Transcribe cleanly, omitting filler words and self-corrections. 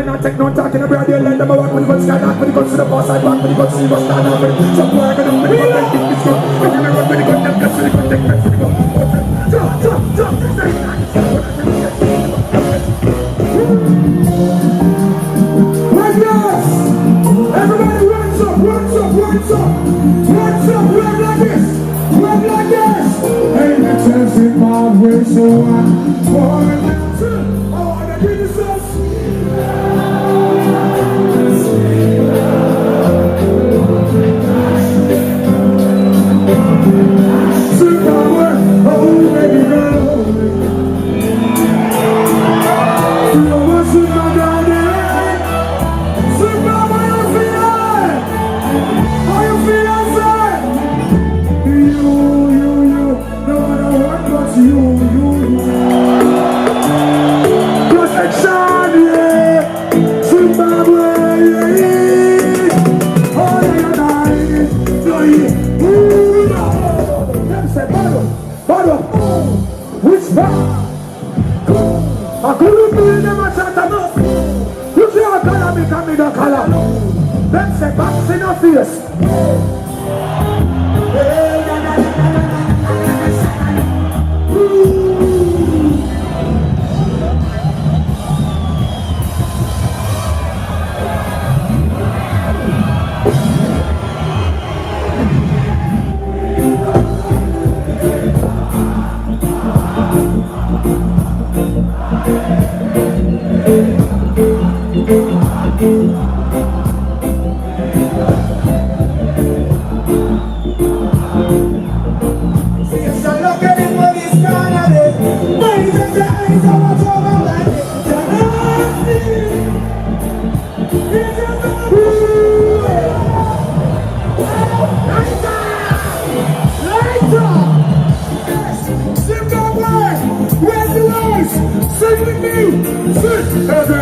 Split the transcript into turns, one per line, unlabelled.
I not take no talking about the land. I'm a walk with the guns, stand up with the guns to the boss. I back with the guns, see what's stand up with it. Some boy I got up with the gun, think this good. I'm gonna run with the gun, them guns to the gun, take back to the gun. Jump, everybody runs up, run like this. Hey, let's have Zimbabwe, so I'm going to. Oh, and I give you some. Zimbabwe, oh, baby girl. You know what's in my garden? Zimbabwe, how you feeling? How you feeling, sir? You, no matter what, but you. Protection, yeah. Zimbabwe, yeah. Oh, you're dying. No, yeah. Ooh, no. Them say, bottle. Which bar? I couldn't be in them a chat enough. You can't color me, come in the color. Them say, box in your face. Zimbabwe, where's the lights? Sing with me, sing.